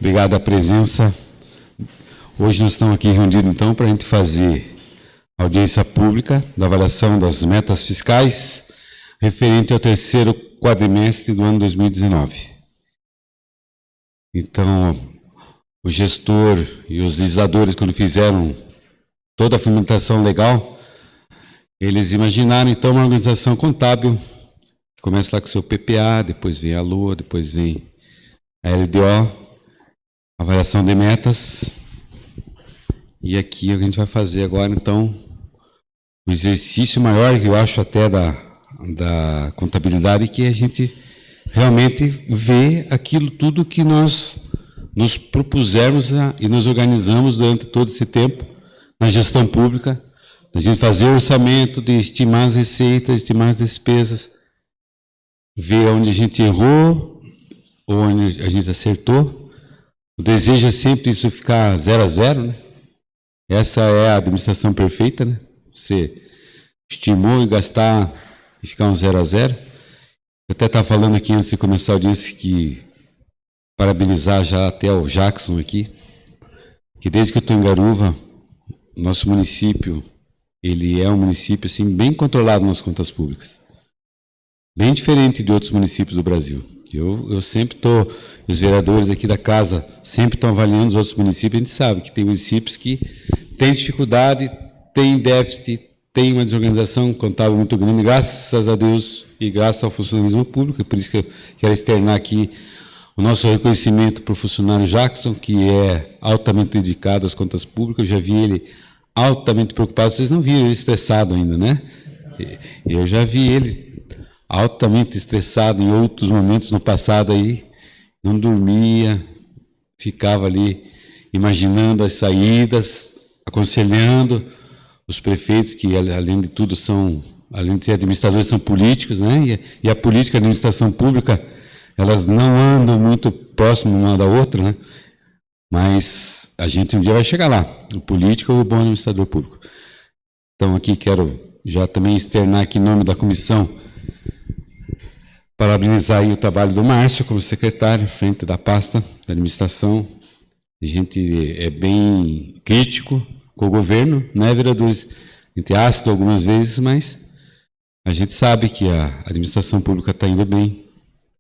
Obrigado à presença. Hoje nós estamos aqui reunidos, então, para a gente fazer audiência pública da avaliação das metas fiscais referente ao terceiro quadrimestre do ano 2019. Então, o gestor e os legisladores, quando fizeram toda a fundamentação legal, eles imaginaram, então, uma organização contábil, que começa lá com o seu PPA, depois vem a LOA, depois vem a LDO, avaliação de metas. E aqui a gente vai fazer agora, então, um exercício maior, que eu acho até da contabilidade, que a gente realmente vê aquilo tudo que nós nos propusemos e nos organizamos durante todo esse tempo na gestão pública, a gente fazer o orçamento, de estimar as receitas, estimar as despesas, ver onde a gente errou, onde a gente acertou. O desejo é sempre isso ficar 0 a 0, né? Essa é a administração perfeita, né? Você estimou e gastar e ficar um 0 a 0. Eu até estava falando aqui antes de começar, eu disse que parabenizar já até o Jackson aqui, que desde que eu estou em Garuva, nosso município, ele é um município assim, bem controlado nas contas públicas. Bem diferente de outros municípios do Brasil. Eu sempre estou, os vereadores aqui da casa sempre estão avaliando os outros municípios, a gente sabe que tem municípios que têm dificuldade, têm déficit, têm uma desorganização contábil muito grande, graças a Deus e graças ao funcionalismo público, por isso que eu quero externar aqui o nosso reconhecimento para o funcionário Jackson, que é altamente dedicado às contas públicas. Eu já vi ele altamente preocupado, vocês não viram ele estressado ainda, né? Eu já vi ele altamente estressado em outros momentos no passado aí, não dormia, ficava ali imaginando as saídas, aconselhando os prefeitos, que além de tudo são, além de ser administradores, são políticos, né? E a política e a administração pública, elas não andam muito próximo uma da outra, né? Mas a gente um dia vai chegar lá, o político ou o bom administrador público. Então aqui quero já também externar aqui em nome da comissão, parabenizar aí o trabalho do Márcio como secretário, frente da pasta da administração. A gente é bem crítico com o governo, né, vereadores? A gente é ácido algumas vezes, mas a gente sabe que a administração pública está indo bem.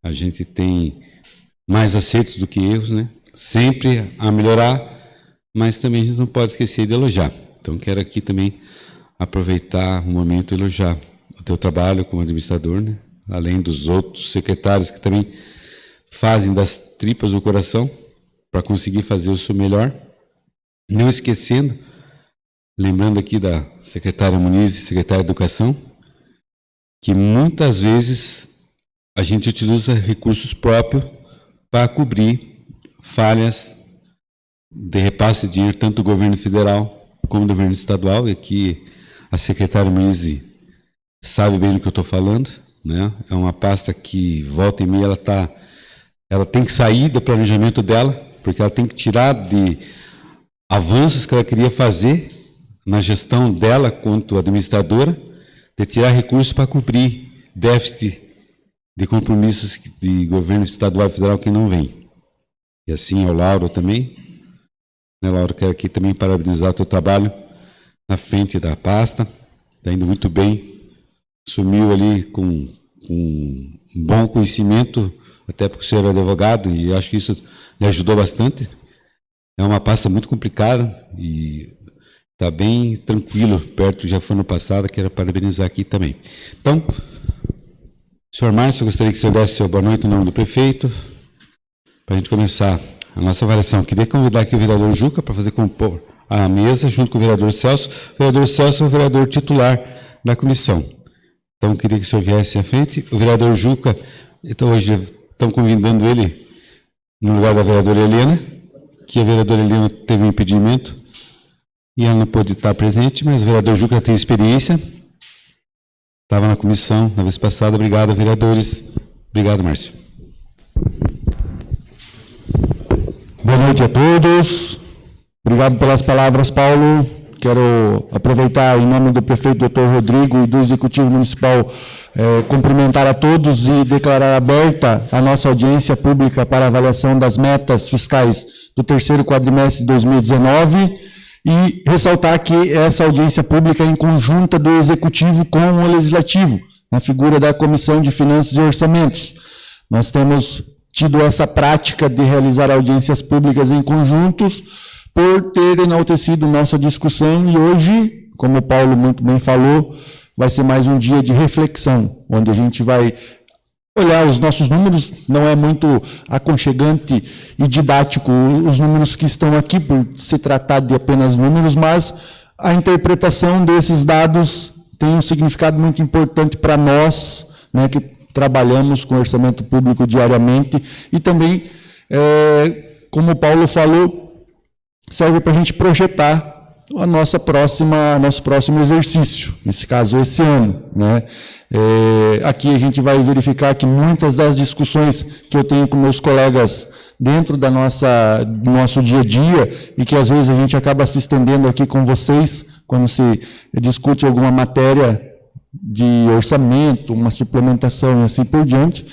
A gente tem mais acertos do que erros, né? Sempre a melhorar, mas também a gente não pode esquecer de elogiar. Então, quero aqui também aproveitar o momento e elogiar o teu trabalho como administrador, né? Além dos outros secretários que também fazem das tripas do coração para conseguir fazer o seu melhor. Não esquecendo, lembrando aqui da secretária Muniz e secretária de Educação, que muitas vezes a gente utiliza recursos próprios para cobrir falhas de repasse de dinheiro, tanto do governo federal como do governo estadual, e aqui a secretária Muniz sabe bem do que eu estou falando, né? É uma pasta que, volta e meia, ela tem que sair do planejamento dela, porque ela tem que tirar de avanços que ela queria fazer na gestão dela quanto administradora, de tirar recursos para cobrir déficit de compromissos de governo estadual e federal que não vem. E assim ao Lauro também. Né, Lauro, quero aqui também parabenizar o teu trabalho na frente da pasta, está indo muito bem, assumiu ali com um bom conhecimento, até porque o senhor é advogado, e acho que isso lhe ajudou bastante. É uma pasta muito complicada e está bem tranquilo, perto, já foi no passado, quero parabenizar aqui também. Então, senhor Márcio, eu gostaria que o senhor desse seu boa noite em nome do prefeito, para a gente começar a nossa avaliação. Queria convidar aqui o vereador Juca para fazer compor a mesa, junto com o vereador Celso. O vereador Celso é o vereador titular da comissão. Então, queria que o senhor viesse à frente. O vereador Juca, então hoje estão convidando ele no lugar da vereadora Helena, que a vereadora Helena teve um impedimento e ela não pôde estar presente, mas o vereador Juca tem experiência, estava na comissão na vez passada. Obrigado, vereadores. Obrigado, Márcio. Boa noite a todos. Obrigado pelas palavras, Paulo. quero aproveitar em nome do prefeito Dr. Rodrigo e do Executivo Municipal, cumprimentar a todos e declarar aberta a nossa audiência pública para avaliação das metas fiscais do terceiro quadrimestre de 2019 e ressaltar que essa audiência pública é em conjunta do Executivo com o Legislativo, na figura da Comissão de Finanças e Orçamentos. Nós temos tido essa prática de realizar audiências públicas em conjuntos por ter enaltecido nossa discussão e hoje, como o Paulo muito bem falou, vai ser mais um dia de reflexão, onde a gente vai olhar os nossos números, não é muito aconchegante e didático os números que estão aqui, por se tratar de apenas números, mas a interpretação desses dados tem um significado muito importante para nós, né, que trabalhamos com orçamento público diariamente, e também, como o Paulo falou, serve para a gente projetar nosso próximo exercício, nesse caso, esse ano, né? Aqui a gente vai verificar que muitas das discussões que eu tenho com meus colegas dentro do nosso dia a dia, e que às vezes a gente acaba se estendendo aqui com vocês, quando se discute alguma matéria de orçamento, uma suplementação e assim por diante,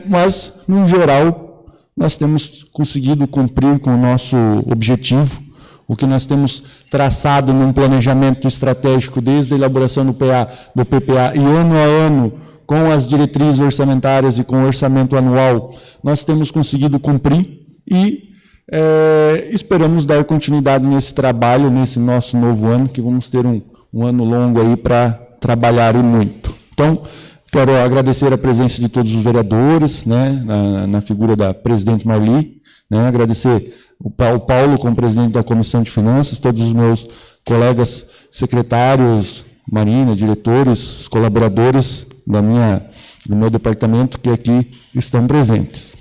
mas, no geral, nós temos conseguido cumprir com o nosso objetivo, o que nós temos traçado num planejamento estratégico desde a elaboração do PPA e ano a ano, com as diretrizes orçamentárias e com o orçamento anual, nós temos conseguido cumprir e esperamos dar continuidade nesse trabalho, nesse nosso novo ano, que vamos ter um ano longo aí para trabalhar e muito. Então, quero agradecer a presença de todos os vereadores, né, na figura da presidente Marli, né, agradecer o Paulo como presidente da Comissão de Finanças, todos os meus colegas secretários, Marina, diretores, colaboradores do meu departamento que aqui estão presentes.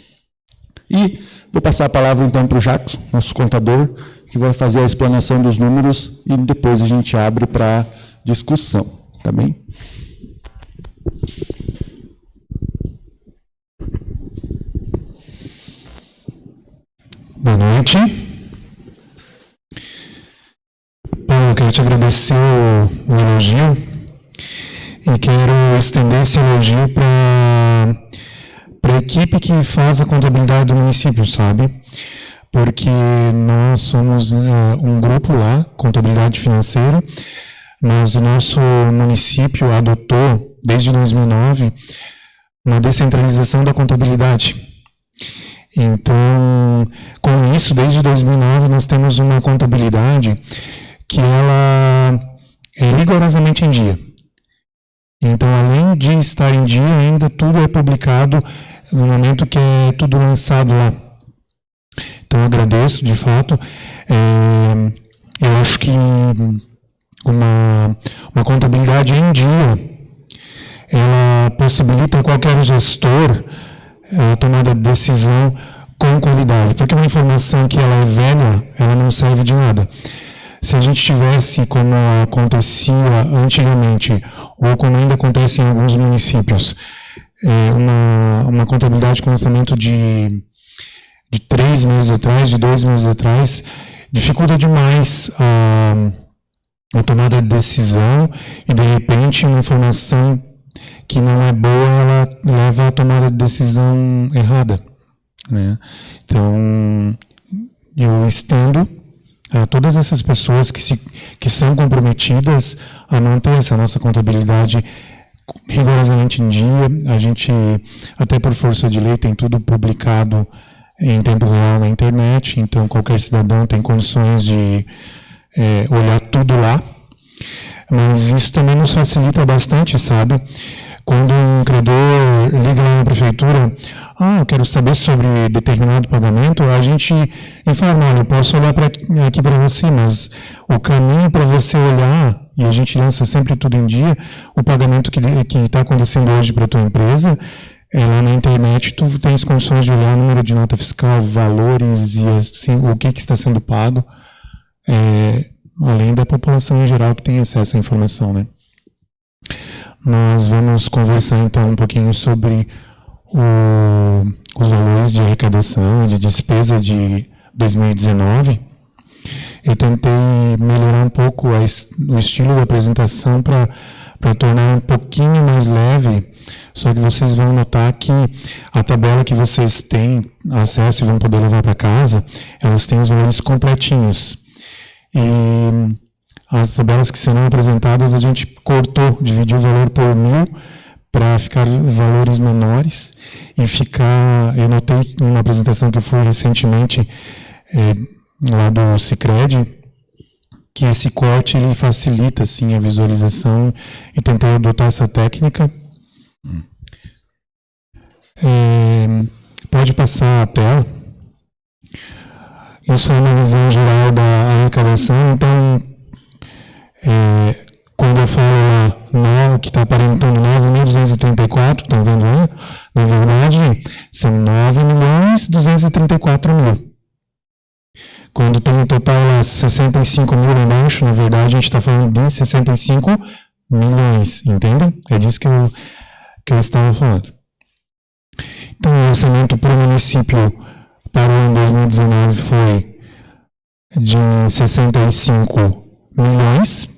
E vou passar a palavra então para o Jacques, nosso contador, que vai fazer a explanação dos números e depois a gente abre para discussão, tá bem? Boa noite. Paulo, eu quero te agradecer o elogio e quero estender esse elogio para a equipe que faz a contabilidade do município, sabe? Porque nós somos um grupo lá, contabilidade financeira, mas o nosso município adotou, desde 2009, uma descentralização da contabilidade. Então, com isso, desde 2009, nós temos uma contabilidade que ela é rigorosamente em dia. Então, além de estar em dia, ainda tudo é publicado no momento que é tudo lançado lá. Então, eu agradeço, de fato. Eu acho que uma contabilidade em dia, ela possibilita a qualquer gestor a tomada de decisão com qualidade, porque uma informação que ela é velha, ela não serve de nada. Se a gente tivesse, como acontecia antigamente, ou como ainda acontece em alguns municípios, uma contabilidade com lançamento de 3 meses atrás, de 2 meses atrás, dificulta demais a tomada de decisão e, de repente, uma informação que não é boa, ela leva a tomada de decisão errada, né? Então, eu estendo a todas essas pessoas que são comprometidas a manter essa nossa contabilidade rigorosamente em dia. A gente, até por força de lei, tem tudo publicado em tempo real na internet, então qualquer cidadão tem condições de olhar tudo lá. Mas isso também nos facilita bastante, sabe? Quando um credor liga lá na prefeitura, eu quero saber sobre determinado pagamento, a gente informa, olha, eu posso olhar aqui para você, mas o caminho para você olhar, e a gente lança sempre tudo em dia, o pagamento que está acontecendo hoje para a tua empresa, lá na internet tu tens condições de olhar o número de nota fiscal, valores e assim, o que está sendo pago, além da população em geral que tem acesso à informação, né? Nós vamos conversar, então, um pouquinho sobre os valores de arrecadação e de despesa de 2019. eu tentei melhorar um pouco o estilo da apresentação para tornar um pouquinho mais leve, só que vocês vão notar que a tabela que vocês têm acesso e vão poder levar para casa, elas têm os valores completinhos. E as tabelas que serão apresentadas, a gente cortou, dividiu o valor por 1.000 para ficar valores menores e ficar... Eu notei numa apresentação que eu fui recentemente lá do Sicredi, que esse corte ele facilita assim, a visualização e tentei adotar essa técnica. Pode passar a tela. Isso é uma visão geral da arrecadação. Então, quando eu falo que está aparentando 9.234, estão vendo aí? Na verdade, são 9.234.000. Quando tem um total lá 65 mil embaixo, na verdade, a gente está falando de 65 milhões, entendem? É disso que eu estava falando. Então, o orçamento para o município para o ano 2019 foi de 65 milhões.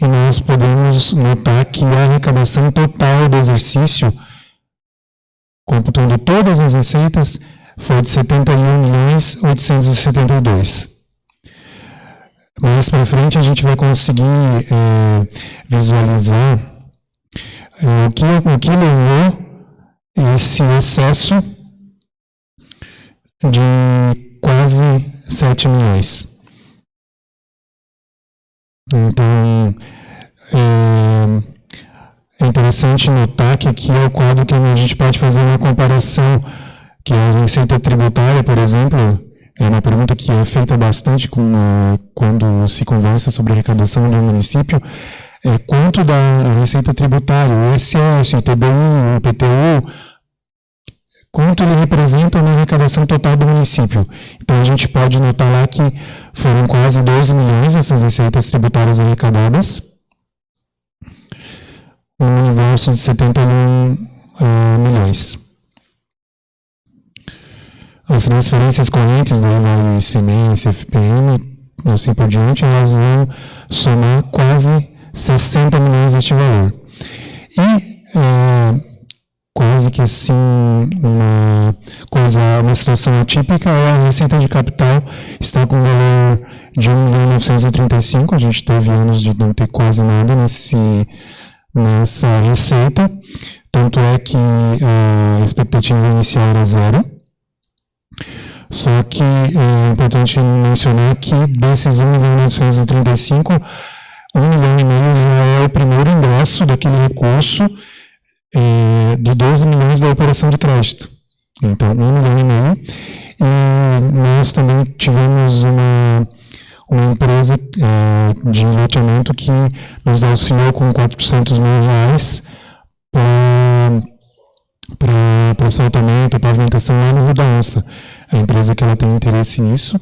E nós podemos notar que a arrecadação total do exercício, computando todas as receitas, foi de 71.872. Mais para frente a gente vai conseguir visualizar o que levou esse excesso de quase 7 milhões. Então, é interessante notar que aqui é o quadro que a gente pode fazer uma comparação, que a receita tributária, por exemplo, é uma pergunta que é feita bastante quando se conversa sobre arrecadação do município, quanto da receita tributária, o ISS, o ITBI, o IPTU, quanto ele representa na arrecadação total do município. Então, a gente pode notar lá que foram quase 12 milhões essas receitas tributárias arrecadadas, no universo de 71 milhões. As transferências correntes, daí vai o ICMS, FPM, assim por diante, elas vão somar quase 60 milhões deste valor. E quase que assim, uma situação atípica é a receita de capital, está com um valor de 1.935, a gente teve anos de não ter quase nada nessa receita, tanto é que a expectativa inicial era 0. Só que é importante mencionar que desses 1.935, 1,5 milhão já é o primeiro ingresso daquele recurso de 12 milhões da operação de crédito. Então, 1,5 milhão. E nós também tivemos uma empresa de loteamento que nos auxiliou com R$400 mil para assaltamento e pavimentação lá no Rio da Onça. A empresa que ela tem interesse nisso.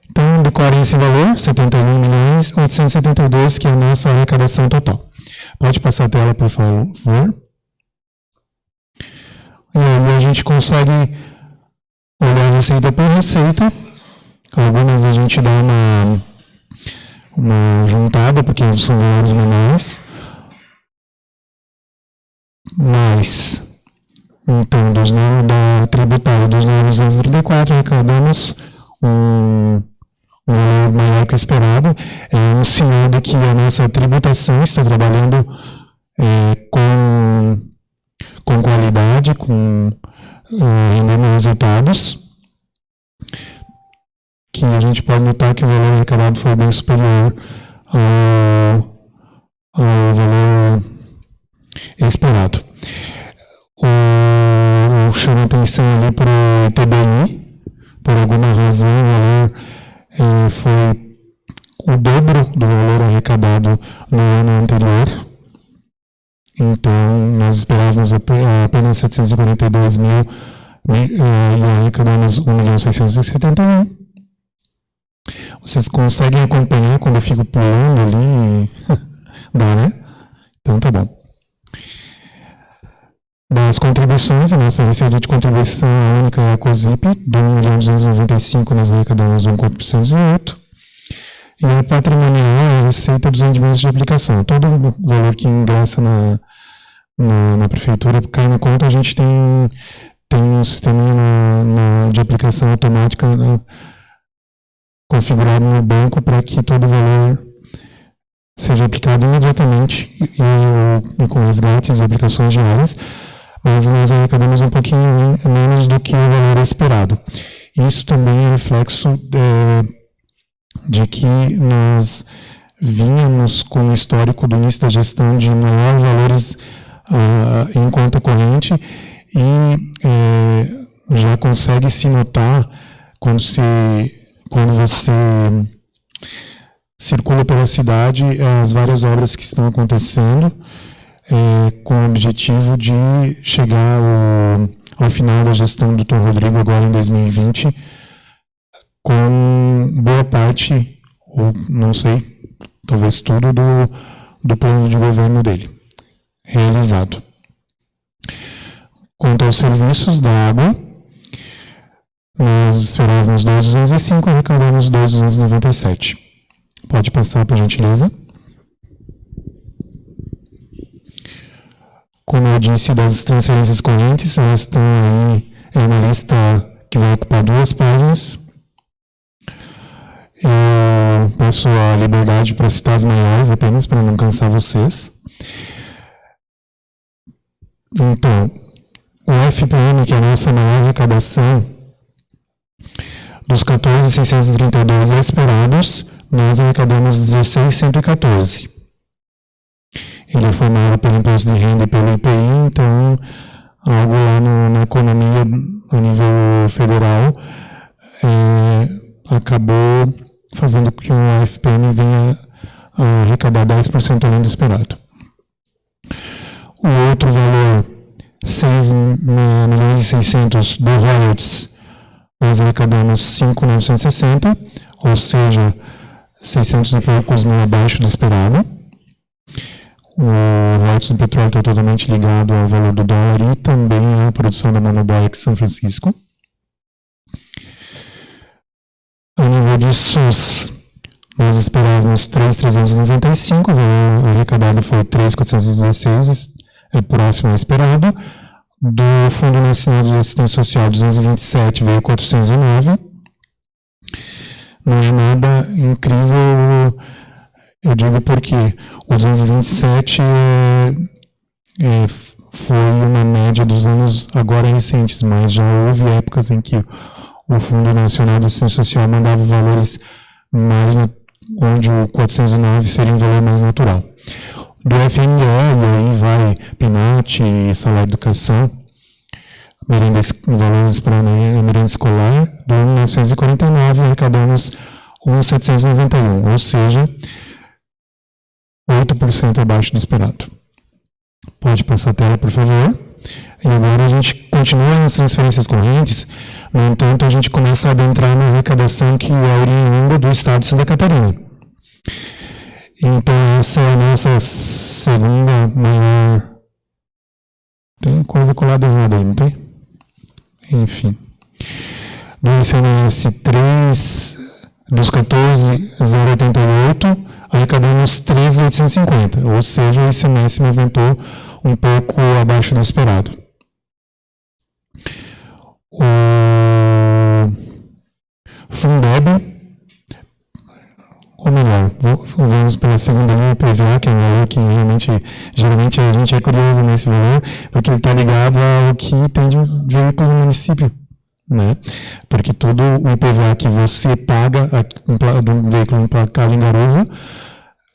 Então, decorem esse valor, 71.872, que é a nossa arrecadação total. Pode passar a tela, por favor. E aí a gente consegue olhar receita por receita. Algumas a gente dá uma juntada, porque são valores menores. Mas, então, da tributária dos 934, arrecadamos um valor maior que o esperado. É um sinal de que a nossa tributação está trabalhando com qualidade, rendendo resultados, que a gente pode notar que o valor arrecadado foi bem superior ao valor esperado. Eu chamo a atenção ali para o ITBI, por alguma razão o valor foi o dobro do valor arrecadado no ano anterior. Então, nós esperávamos apenas 742 mil e arrecadamos 1.671. Vocês conseguem acompanhar quando eu fico pulando ali? Dá, né? Então, tá bom. Das contribuições, a nossa receita de contribuição única é a COSIP, de 1.295 nós arrecadamos 1.408. E a patrimonial é a receita dos rendimentos de aplicação. Todo o valor que ingressa na prefeitura cai na conta, a gente tem um sistema de aplicação automática configurado no banco para que todo o valor seja aplicado imediatamente e com resgates e aplicações diárias, mas nós arrecadamos um pouquinho menos do que o valor esperado. Isso também é reflexo de que nós vínhamos com o histórico do início da gestão de maiores valores em conta corrente e já consegue se notar quando você circula pela cidade as várias obras que estão acontecendo com o objetivo de chegar ao final da gestão do Dr. Rodrigo agora em 2020 com boa parte, ou não sei, talvez tudo do plano de governo dele realizado. Quanto aos serviços da água, nós esperávamos 2.205, arrecadamos 2.297. Pode passar, por gentileza. Como eu disse, das transferências correntes, elas estão aí, é uma lista que vai ocupar 2 páginas. Eu peço a liberdade para citar as maiores, apenas para não cansar vocês. Então, o FPM, que é a nossa maior arrecadação, dos 14.632 esperados, nós arrecadamos 16.114. Ele é formado pelo imposto de renda e pelo IPI, então, algo lá na economia a nível federal acabou fazendo que o FPM venha a arrecadar 10% além do esperado. O outro valor, 6.600.000 do royalties, nós arrecadamos 5.960, ou seja, 600 e poucos mil abaixo do esperado. O royalties do petróleo está totalmente ligado ao valor do dólar e também à produção da Monoboy São Francisco. A nível de SUS, nós esperávamos 3.395, o valor arrecadado foi 3.416, é próximo ao esperado. Do Fundo Nacional de Assistência Social, 227, veio 409. Não é nada incrível, eu digo porque o 227 foi uma média dos anos agora recentes, mas já houve épocas em que o Fundo Nacional de Assistência Social mandava valores mais, onde o 409 seria um valor mais natural. Do FNDE, aí vai PNAT, salário de educação, valores para a merenda escolar, do 1.949 arrecadamos 1.791, ou seja, 8% abaixo do esperado. Pode passar a tela, por favor. E agora a gente continua nas transferências correntes, no entanto, a gente começa a adentrar na arrecadação que é oriunda do Estado de Santa Catarina. Então, essa é a nossa segunda maior... Tem coisa colada errada aí, não tem? Enfim. Do ICMS 3, dos 14.088, arrecadamos 13.850, ou seja, o ICMS movimentou um pouco abaixo do esperado. O Fundeb, ou melhor, vamos pela segunda linha, PVA, que é um valor que geralmente a gente é curioso nesse valor, porque ele está ligado ao que tem de veículo no município, né? Porque todo o IPVA que você paga do veículo emplacado em Garuva,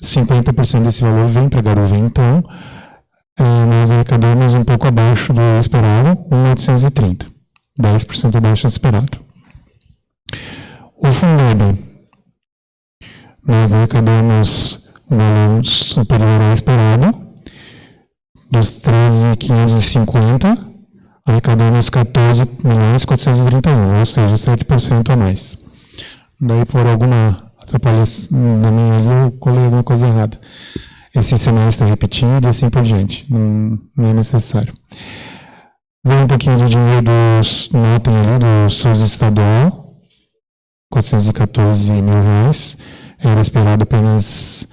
50% desse valor vem para Garuva. Então, nós arrecadamos um pouco abaixo do esperado, 1.830, 10% abaixo do esperado. O Fundeb, nós arrecadamos um valor superior ao esperado, dos 13.550, arrecadamos 14.431, ou seja, 7% a mais. Daí, por alguma atrapalhação na minha ali, eu colei alguma coisa errada. Esse semestre é repetido e assim por diante, não é necessário. Vem um pouquinho de dinheiro dos, notem ali, do SUS estadual, R$414 mil. Era esperado apenas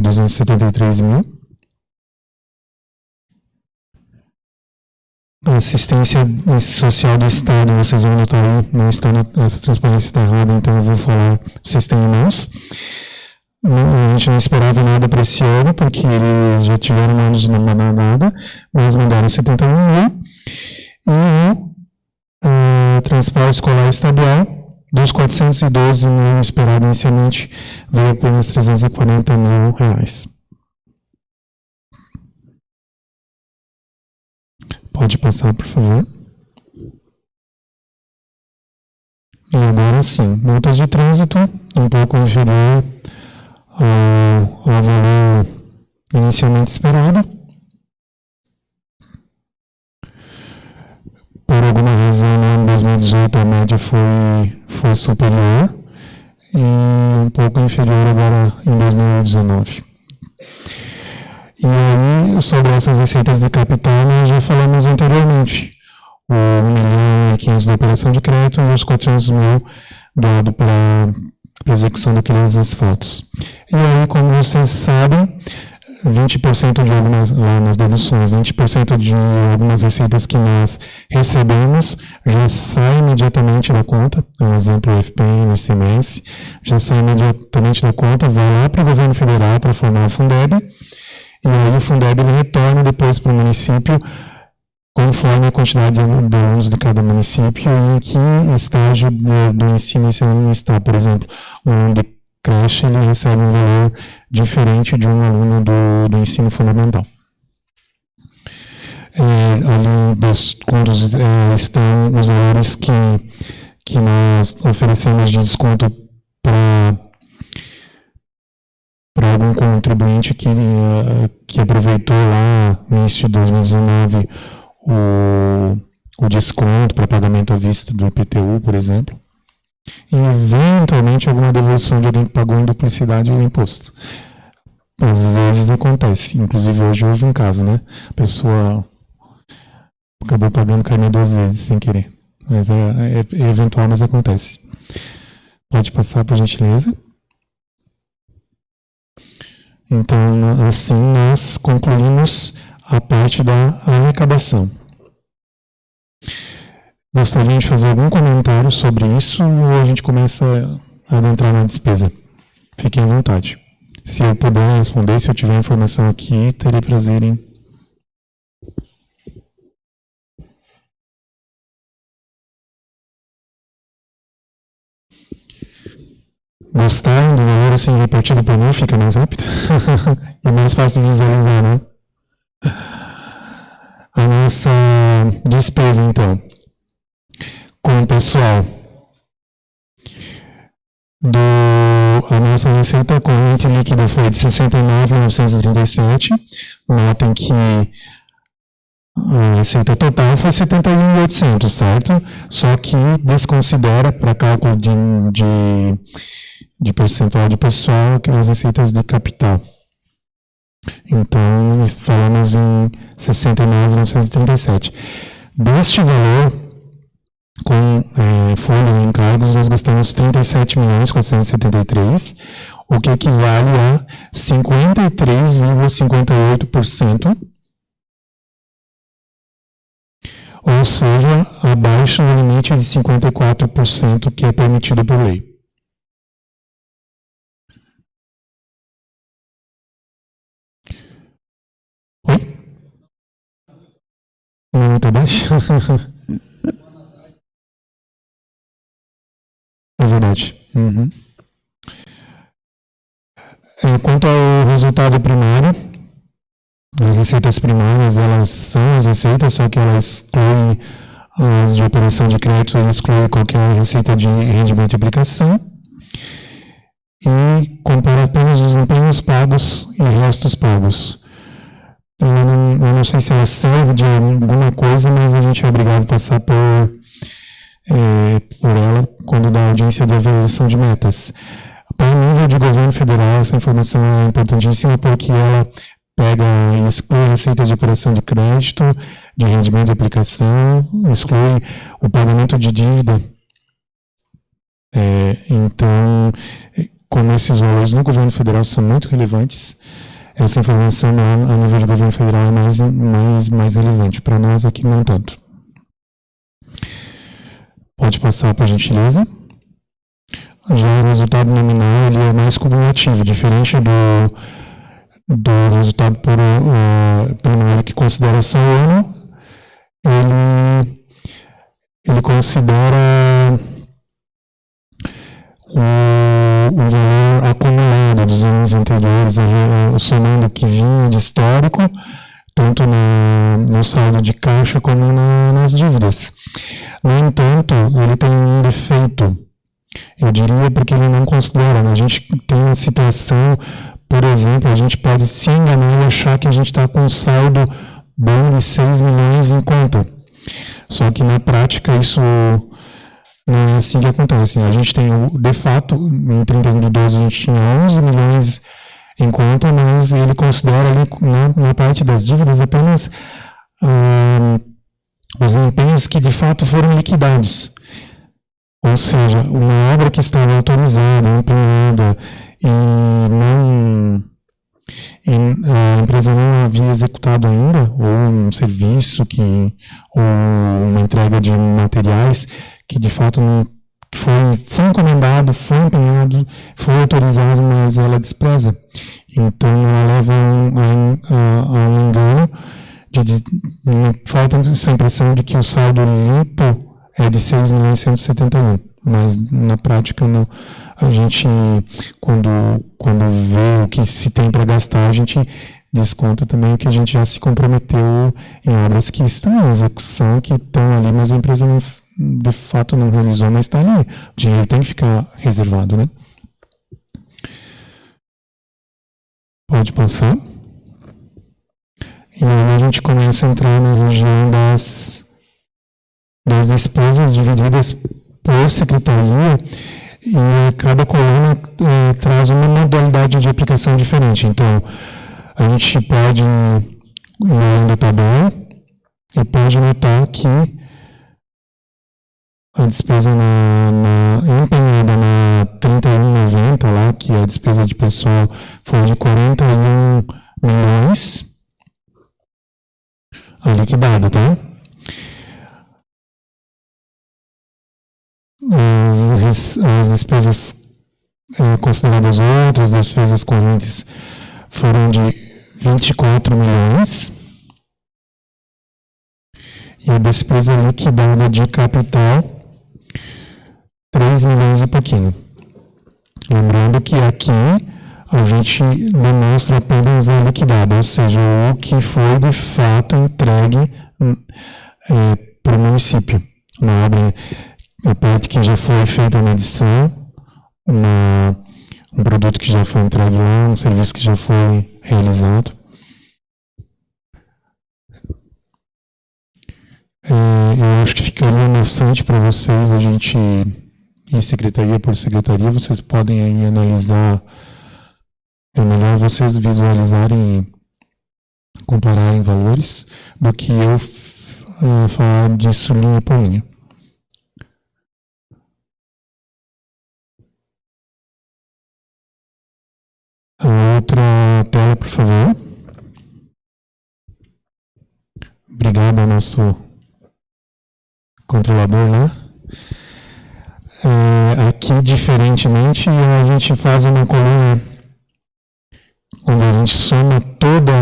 273 mil. A assistência social do Estado, vocês vão notar aí, não está essa transparência está errada, então eu vou falar, vocês têm em mãos. A gente não esperava nada para esse ano, porque eles já tiveram anos de não mandar nada, mas mandaram 71 mil. E o transporte escolar estadual, dos 412 mil esperado inicialmente, veio apenas R$340 mil. Pode passar, por favor. E agora sim, multas de trânsito, um pouco inferior ao valor inicialmente esperado. Por alguma razão, em 2018 a média foi superior e um pouco inferior agora em 2019. E aí, sobre essas receitas de capital, nós já falamos anteriormente. O 1.500.000 da operação de crédito e os 400 mil dado para execução daqueles asfaltos. E aí, como vocês sabem, 20% de algumas, lá nas deduções, 20% de algumas receitas que nós recebemos já sai imediatamente da conta, por exemplo, o FPM, o ICMS, já sai imediatamente da conta, vai lá para o governo federal para formar o Fundeb, e aí o Fundeb ele retorna depois para o município, conforme a quantidade de alunos de cada município e em que estágio do ensino esse aluno está. Por exemplo, um aluno de creche ele recebe um valor diferente de um aluno do ensino fundamental. Ali dos contos estão os valores que nós oferecemos de desconto para algum contribuinte que aproveitou lá no início de 2019 o desconto para pagamento à vista do IPTU, por exemplo, e eventualmente alguma devolução de alguém que pagou em duplicidade do imposto. Às vezes acontece, inclusive hoje houve um caso, né? A pessoa acabou pagando carnê 2 vezes sem querer, mas é eventual, mas acontece. Pode passar, por gentileza. Então, assim nós concluímos a parte da arrecadação. Gostaria de fazer algum comentário sobre isso ou a gente começa a adentrar na despesa? Fiquem à vontade. Se eu puder responder, se eu tiver informação aqui, terei prazer em... Gostaram do valor assim repartido por mim? Fica mais rápido e mais fácil de visualizar, né? A nossa despesa, então, com o pessoal a nossa receita corrente líquida foi de 69.937. Notem que a receita total foi 71.800, certo? Só que desconsidera para cálculo de percentual de pessoal aquelas receitas de capital. Então, falamos em 69.937. Deste valor, com folha e encargos, nós gastamos 37.473, o que equivale a 53,58%, ou seja, abaixo do limite de 54% que é permitido por lei. Oi? Não, está baixo? É verdade. Uhum. Quanto ao resultado primário, as receitas primárias, elas são as receitas, só que elas excluem as de operação de crédito, elas excluem qualquer receita de rendimento de aplicação e compara apenas os empenhos pagos e restos pagos. Eu não sei se ela serve de alguma coisa, mas a gente é obrigado a passar por ela quando dá audiência de avaliação de metas. Para o nível de governo federal, essa informação é importantíssima porque ela pega e exclui receitas de operação de crédito, de rendimento de aplicação, exclui o pagamento de dívida. Então, como esses valores no governo federal são muito relevantes, essa informação a nível de governo federal é mais relevante. Para nós aqui, não tanto. Pode passar, por gentileza. Já o resultado nominal ele é mais cumulativo, diferente do resultado primário que considera só o ano, ele considera o valor acumulado dos anos anteriores, somando o que vinha de histórico, tanto no saldo de caixa como nas dívidas. No entanto, ele tem um defeito, eu diria, porque ele não considera. A gente tem uma situação, por exemplo, a gente pode se enganar e achar que a gente está com um saldo bom de 6 milhões em conta. Só que na prática isso não é assim que acontece. A gente tem, de fato, em 31 de 12 a gente tinha 11 milhões em conta, mas ele considera ali na parte das dívidas apenas os empenhos que de fato foram liquidados. Ou seja, uma obra que estava autorizada, empenhada, e a empresa não havia executado ainda, ou um serviço, ou uma entrega de materiais que de fato foi encomendado, foi empenhado, foi autorizado, mas ela despreza. Então ela leva a um engano, falta essa impressão de que o saldo limpo é de 6.171, mas na prática a gente, quando vê o que se tem para gastar, a gente desconta também o que a gente já se comprometeu em obras que estão em execução, que estão ali, mas a empresa de fato não realizou, mas está ali. O dinheiro tem que ficar reservado, né? Pode passar. E aí a gente começa a entrar na região das despesas divididas por secretaria, e cada coluna traz uma modalidade de aplicação diferente. Então, a gente pode ir lendo a tabela e pode notar que a despesa empenhada na 31,90 lá, que a despesa de pessoal foi de 41 milhões, a liquidada, tá? As despesas consideradas outras, as despesas correntes, foram de 24 milhões. E a despesa liquidada de capital, 3 milhões e pouquinho. Lembrando que aqui a gente demonstra apenas a liquidada, ou seja, o que foi de fato entregue para o município. Uma obra, a parte que já foi feita na edição, um produto que já foi entregue lá, um serviço que já foi realizado. Eu acho que ficaria maçante para vocês a gente ir secretaria por secretaria. Vocês podem aí analisar, é melhor vocês visualizarem, compararem valores, do que eu falar disso linha por linha. A outra tela, por favor. Obrigado ao nosso controlador, né? Aqui, diferentemente, a gente faz uma coluna onde a gente soma todo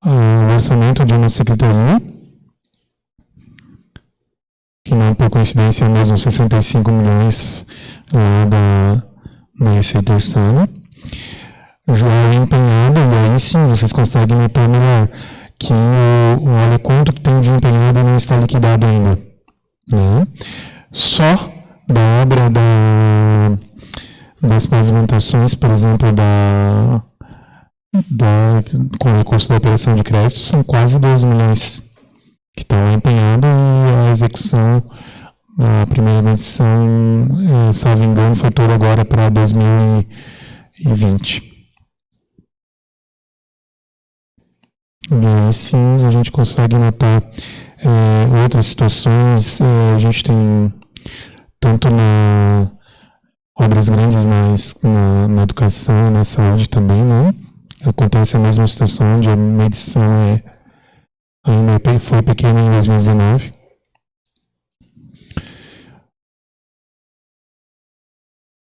o orçamento de uma secretaria, que não por coincidência é mesmo 65 milhões na receita orçada. Já é empenhado, e aí sim vocês conseguem notar melhor que olha quanto que tem de empenhado e não está liquidado ainda. Né? Só da obra das pavimentações, por exemplo, com o recurso da operação de crédito, são quase 12 milhões que estão empenhados, e a execução, a primeira medição, salvo engano, foi toda agora para 2020. E aí sim a gente consegue notar outras situações. A gente tem tanto obras grandes na educação, na saúde também, né? Acontece a mesma situação onde a medição ainda foi pequena em 2019.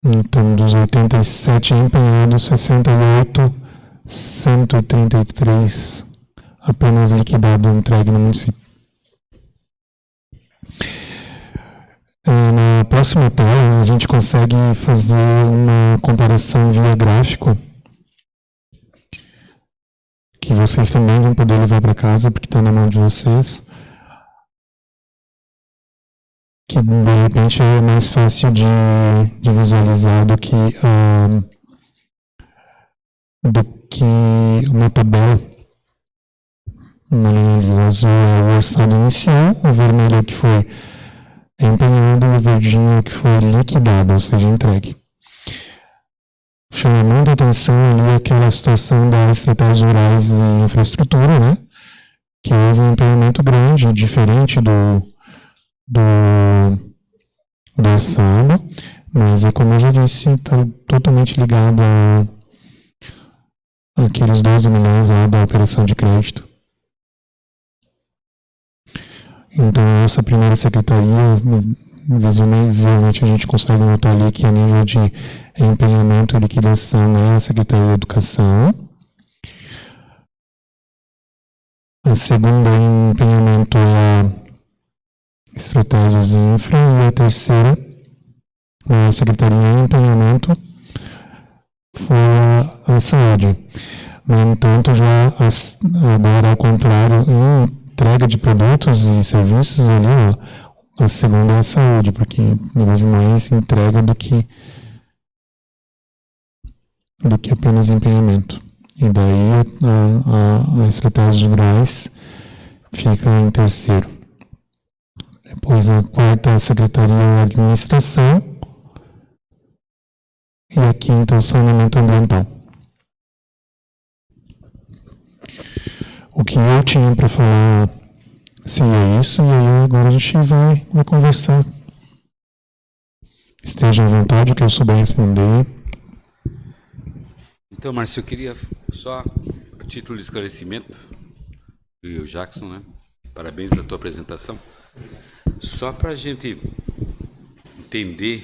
Então, dos 87 empenhados, 68, 133 apenas liquidado e entregue no município. Na próxima tela, a gente consegue fazer uma comparação via gráfico, que vocês também vão poder levar para casa, porque está na mão de vocês. Que de repente é mais fácil de visualizar do que uma tabela. Uma linha ali, o azul é o orçado inicial, o vermelho é o que foi empenhado e o verdinho é o que foi liquidado, ou seja, entregue. Chamando a atenção ali aquela situação das estratégias rurais e infraestrutura, né? Que houve um empenhamento grande, diferente do orçado, mas é como eu já disse, está totalmente ligado àqueles 12 milhões lá da operação de crédito. Então, essa primeira secretaria, visivelmente a gente consegue notar ali que a nível de empenhamento e liquidação é a Secretaria de Educação. A segunda em empenhamento é a Estratégias e Infra, e a terceira, a Secretaria em Empenhamento, foi a Saúde. No entanto, já agora, ao contrário, em entrega de produtos e serviços ali, a segunda é a Saúde, porque é mais entrega do que apenas empenhamento. E daí a Estratégia rurais fica em terceiro. Depois a quarta é a Secretaria de Administração e a quinta é o Saneamento Ambiental. O que eu tinha para falar seria isso, e aí agora a gente vai conversar. Esteja à vontade, o que eu souber responder. Então, Márcio, eu queria só, a título de esclarecimento, e o Jackson, né? Parabéns pela tua apresentação. Só para a gente entender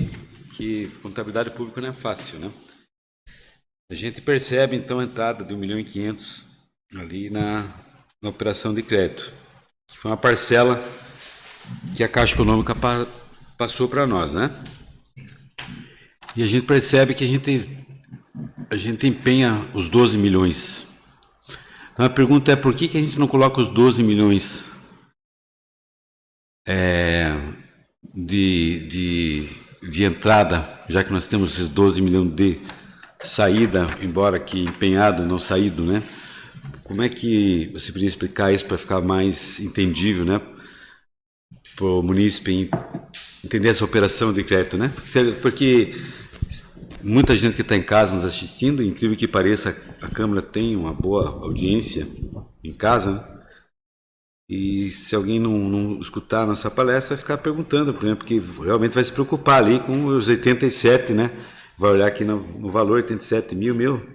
que contabilidade pública não é fácil, né? A gente percebe, então, a entrada de 1.500.000 ali na operação de crédito, que foi uma parcela que a Caixa Econômica passou para nós, né? E a gente percebe que a gente empenha os 12 milhões. Então, a pergunta é por que a gente não coloca os 12 milhões de entrada, já que nós temos esses 12 milhões de saída, embora que empenhado, não saído, né? Como é que você poderia explicar isso para ficar mais entendível, né? Para o munícipe entender essa operação de crédito, né? Porque muita gente que está em casa nos assistindo, incrível que pareça, a Câmara tem uma boa audiência em casa, né? E se alguém não escutar a nossa palestra, vai ficar perguntando, por exemplo, porque realmente vai se preocupar ali com os 87, né? Vai olhar aqui no valor, 87 mil.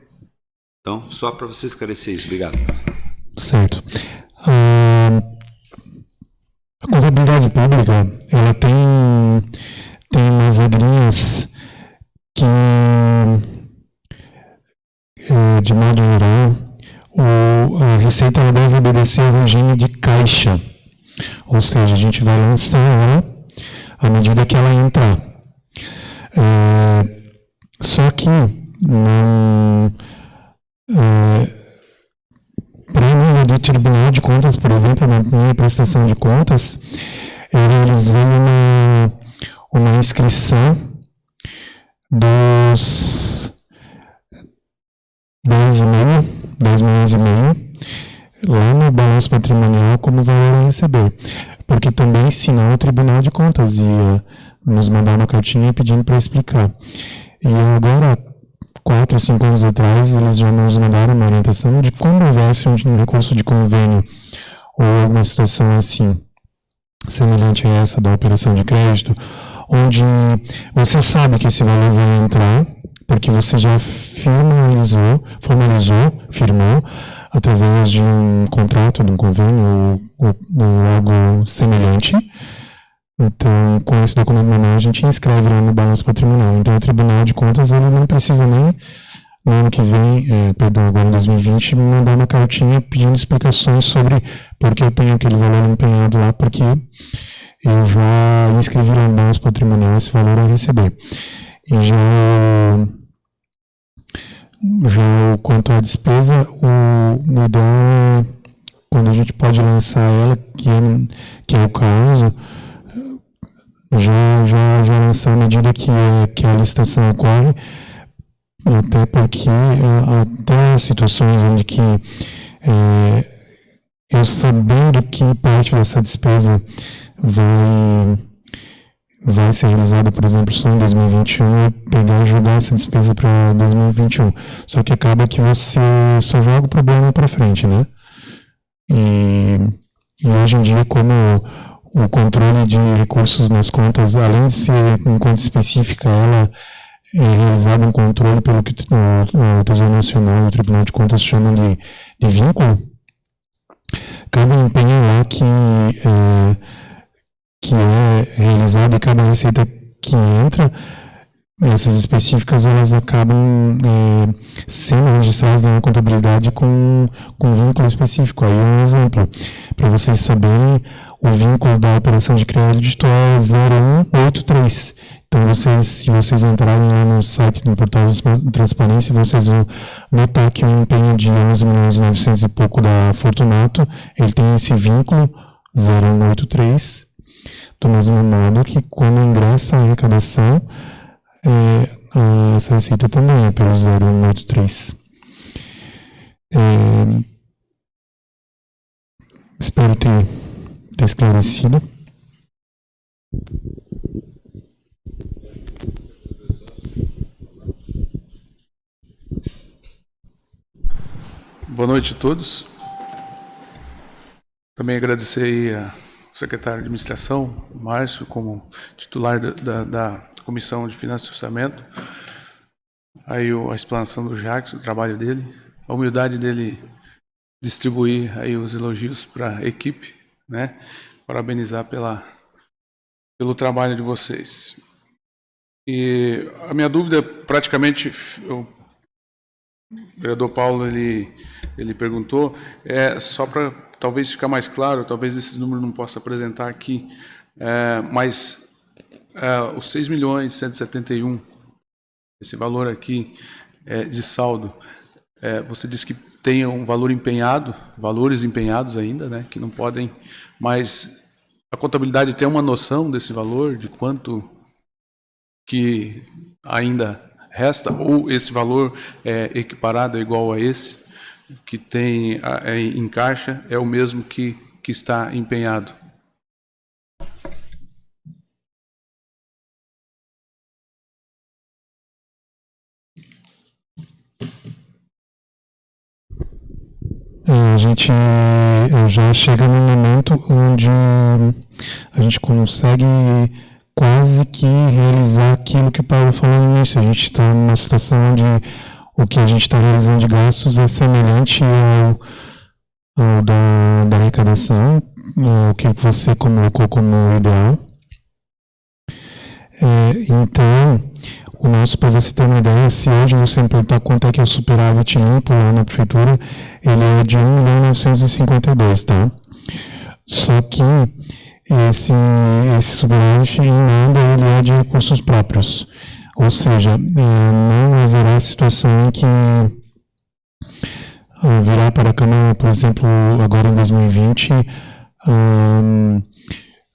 Então, só para você esclarecer isso. Obrigado. Certo. A contabilidade pública, ela tem umas regrinhas que, de modo geral, a Receita ela deve obedecer ao regime de caixa. Ou seja, a gente vai lançar ela à medida que ela entrar. Só que para nível do Tribunal de Contas, por exemplo, na minha prestação de contas, eu realizei uma inscrição dos 10 milhões e meio lá no balanço patrimonial como valor a receber, porque também ensinou o Tribunal de Contas e nos mandar uma cartinha pedindo para explicar. E agora, 4, 5 anos atrás, eles já nos mandaram uma orientação de quando houvesse um recurso de convênio ou alguma situação assim, semelhante a essa da operação de crédito, onde você sabe que esse valor vai entrar, porque você já firmou, através de um contrato, de um convênio ou algo semelhante. Então, com esse documento na mão, a gente inscreve lá no balanço patrimonial. Então, o Tribunal de Contas ele não precisa nem, no ano que vem, agora em 2020, me mandar uma cartinha pedindo explicações sobre por que eu tenho aquele valor empenhado lá, porque eu já inscrevi lá no balanço patrimonial esse valor a receber. E já quanto à despesa, o ideal é, quando a gente pode lançar ela, que é o caso, já lançar à medida que a licitação ocorre, até porque até situações onde que eu sabendo que parte dessa despesa vai ser realizada, por exemplo, só em 2021, eu pegar e jogar essa despesa para 2021. Só que acaba que você só joga o problema para frente, né? E hoje em dia, como o controle de recursos nas contas, além de ser em conta específica, ela é realizada um controle pelo que o Tesouro Nacional e o Tribunal de Contas chamam de vínculo. Cada empenho lá que é realizado e cada receita que entra, essas específicas, elas acabam sendo registradas na contabilidade com vínculo específico. Aí um exemplo, para vocês saberem, o vínculo da operação de crédito é 0183. Então, se vocês entrarem lá no site do Portal de Transparência, vocês vão notar que o empenho de 11.900.000 e pouco da Fortunato, ele tem esse vínculo 0183, do mesmo modo que quando ingressa a arrecadação, essa receita também é pelo 0183. Espero ter esclarecido. Boa noite a todos. Também agradecer aí ao secretário de Administração, Márcio, como titular da Comissão de Finanças e Orçamento, aí a explanação do Jacques, o trabalho dele, a humildade dele distribuir aí os elogios para a equipe, né? Parabenizar pelo trabalho de vocês. E a minha dúvida, praticamente, o vereador Paulo, ele perguntou, só para talvez ficar mais claro, talvez esse número não possa apresentar aqui, mas os 6.171.000, esse valor aqui de saldo, você disse que tem um valor empenhado, valores empenhados ainda, né, que não podem, mas a contabilidade tem uma noção desse valor, de quanto que ainda resta, ou esse valor é equiparado, é igual a esse, que tem em caixa, é o mesmo que está empenhado? A gente já chega num momento onde a gente consegue quase que realizar aquilo que o Paulo falou no início. A gente está numa situação onde o que a gente está realizando de gastos é semelhante ao da arrecadação, o que você colocou como ideal. Então, o nosso, para você ter uma ideia, se hoje você me perguntar quanto é que é o superávit limpo lá na prefeitura, ele é de 1.952.000, tá? Só que esse superávit em nada ele é de recursos próprios. Ou seja, não haverá situação em que virá para a Câmara, por exemplo, agora em 2020,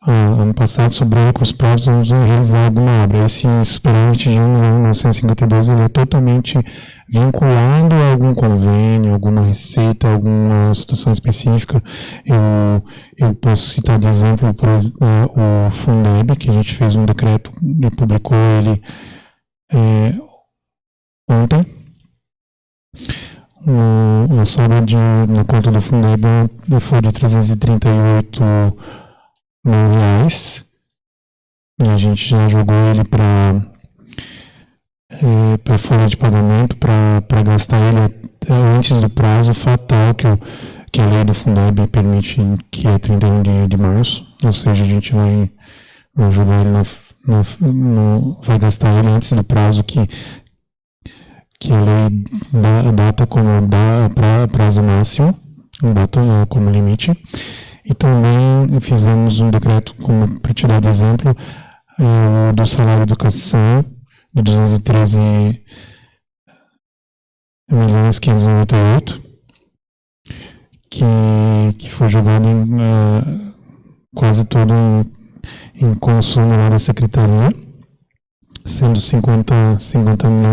ano passado, sobrou recursos próprios, vamos realizar alguma obra. Esse superávit de 1.952.000 ele é totalmente vinculado a algum convênio, alguma receita, alguma situação específica. Eu posso citar de exemplo o Fundeb, que a gente fez um decreto e publicou ele ontem, O saldo na conta do Fundeb foi de 338 mil reais. E a gente já jogou ele para folha de pagamento, para gastar ele antes do prazo fatal que a lei do Fundeb permite, que é 31 de março. Ou seja, a gente vai jogar ele vai gastar ele antes do prazo que a lei data como prazo máximo, data como limite. E também fizemos um decreto, como para te dar de exemplo, do salário de educação, de 213.598, que foi jogado quase todo em consumo lá da secretaria, sendo 50 mil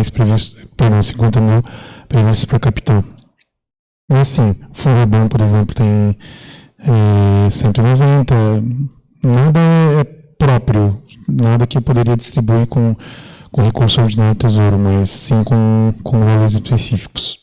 previstos para capital. E assim, o Fundeb, por exemplo, tem 190, nada é próprio, nada que eu poderia distribuir com recurso ordinário do Tesouro, mas sim com valores específicos.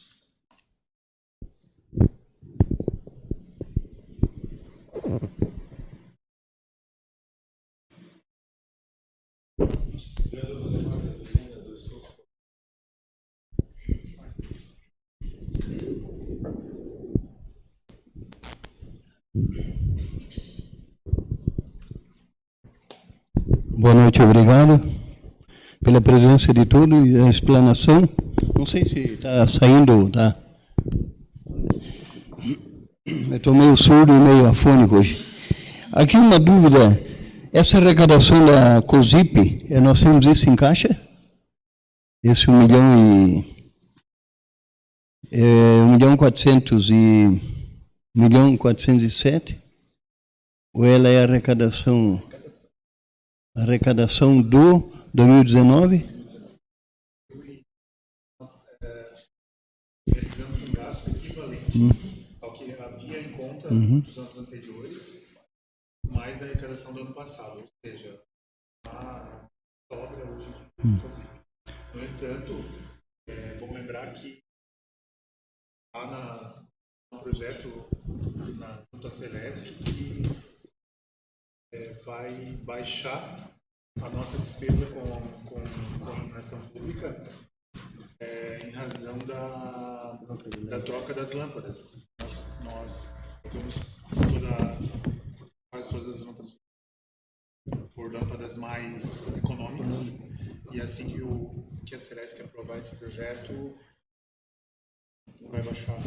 Boa noite, obrigado pela presença de todos e a explanação. Não sei se está saindo, tá? Eu estou meio surdo e meio afônico hoje. Aqui uma dúvida, essa arrecadação da COSIP, nós temos isso em caixa? Esse 1.407? Ou ela é arrecadação do 2019? Nós realizamos um gasto equivalente ao que havia em conta dos anos anteriores, mais a arrecadação do ano passado, ou seja, a sobra hoje. No entanto, vamos lembrar que há no projeto junto à Celesc que vai baixar a nossa despesa com iluminação pública em razão da troca das lâmpadas. Nós trocamos quase todas as lâmpadas por lâmpadas mais econômicas, e assim que a Celesc aprovar esse projeto, vai baixar.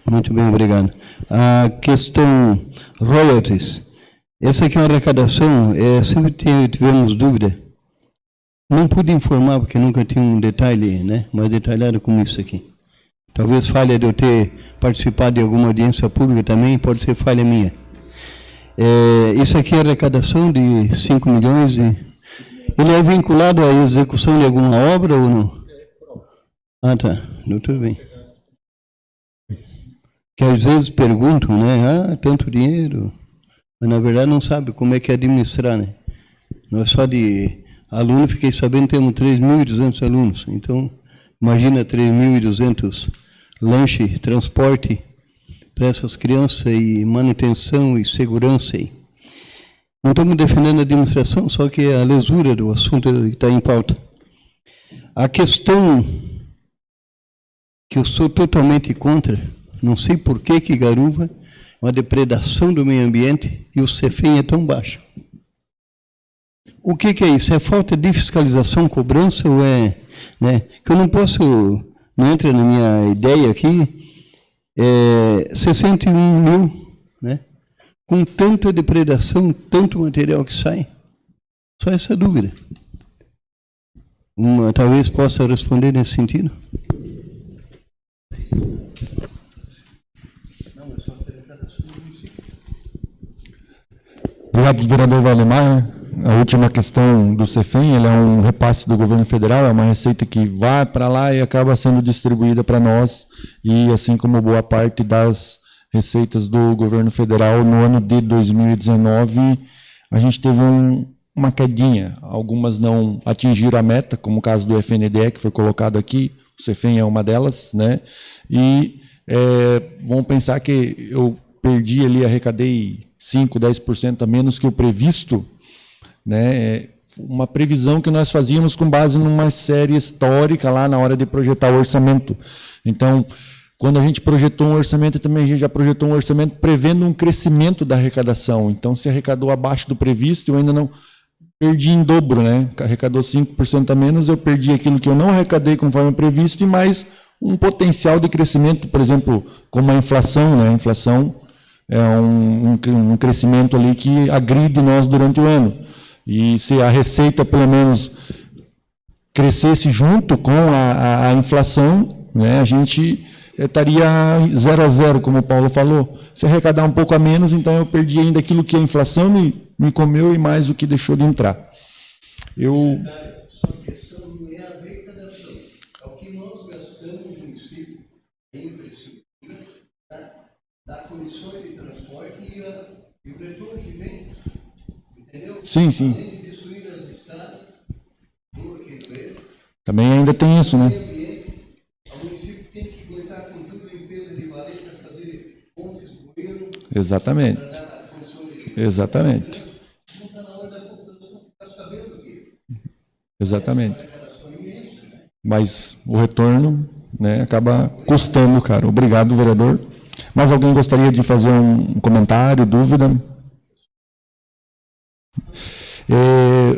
Muito bem, obrigado. A questão royalties. Essa aqui é uma arrecadação, sempre tivemos dúvida. Não pude informar, porque nunca tinha um detalhe, mais detalhado como isso aqui. Talvez falha de eu ter participado de alguma audiência pública também, pode ser falha minha. Isso aqui é arrecadação de 5 milhões. Ele é vinculado à execução de alguma obra ou não? Ah, tá. Tudo bem. Que às vezes perguntam, tanto dinheiro... Mas, na verdade, não sabe como é que é administrar, Nós só de aluno, fiquei sabendo, temos 3.200 alunos. Então, imagina 3.200 lanche, transporte para essas crianças e manutenção e segurança. Não estamos defendendo a administração, só que é a lesura do assunto que está em pauta. A questão que eu sou totalmente contra, não sei por que Garuva, uma depredação do meio ambiente e o CEFEM é tão baixo. O que é isso? É falta de fiscalização, cobrança ou que eu não posso, não entra na minha ideia aqui, 61 mil, com tanta depredação, tanto material que sai? Só essa dúvida. Talvez possa responder nesse sentido? Obrigado, vereador Valdemar. A última questão do CEFEM, ele é um repasse do governo federal, é uma receita que vai para lá e acaba sendo distribuída para nós, e assim como boa parte das receitas do governo federal, no ano de 2019, a gente teve uma quedinha. Algumas não atingiram a meta, como o caso do FNDE, que foi colocado aqui, o CEFEM é uma delas, né? E vamos pensar que eu perdi ali, arrecadei 5%, 10% a menos que o previsto, né? Uma previsão que nós fazíamos com base numa série histórica lá na hora de projetar o orçamento. Então, quando a gente projetou um orçamento, também a gente já projetou um orçamento prevendo um crescimento da arrecadação. Então, se arrecadou abaixo do previsto, eu ainda não perdi em dobro, né? Arrecadou 5% a menos, eu perdi aquilo que eu não arrecadei conforme previsto e mais um potencial de crescimento, por exemplo, como a inflação, né? A inflação é um crescimento ali que agride nós durante o ano. E se a receita, pelo menos, crescesse junto com a inflação, né, a gente estaria 0 a 0, como o Paulo falou. Se arrecadar um pouco a menos, então eu perdi ainda aquilo que a inflação me comeu e mais o que deixou de entrar. Só a questão não é a arrecadação. É o que nós gastamos no município em infraestrutura, da comissão de transporte e o retorno que vem. Entendeu? Sim, sim. Além de destruir as estradas, também ainda tem isso, né? O município tem que aguentar com tudo limpeza de valeta para fazer pontes, bueiro. Exatamente. Exatamente. Não está na hora da população ficar sabendo que. Exatamente. Mas o retorno, né, acaba custando, cara. Obrigado, vereador. Mais alguém gostaria de fazer um comentário, dúvida?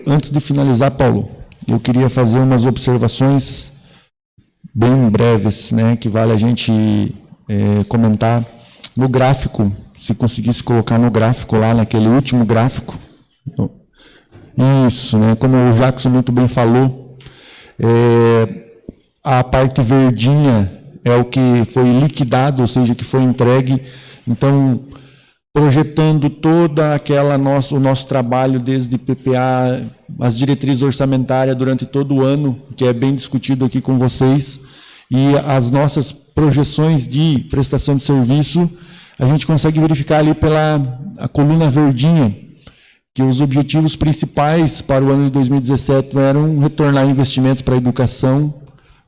Antes de finalizar, Paulo, eu queria fazer umas observações bem breves, né, que vale a gente comentar. No gráfico, se conseguisse colocar no gráfico lá, naquele último gráfico. Isso, né, como o Jackson muito bem falou, a parte verdinha é o que foi liquidado, ou seja, que foi entregue. Então, projetando toda o nosso trabalho desde PPA, as diretrizes orçamentárias durante todo o ano, que é bem discutido aqui com vocês, e as nossas projeções de prestação de serviço, a gente consegue verificar ali a coluna verdinha, que os objetivos principais para o ano de 2017 eram retornar investimentos para a educação,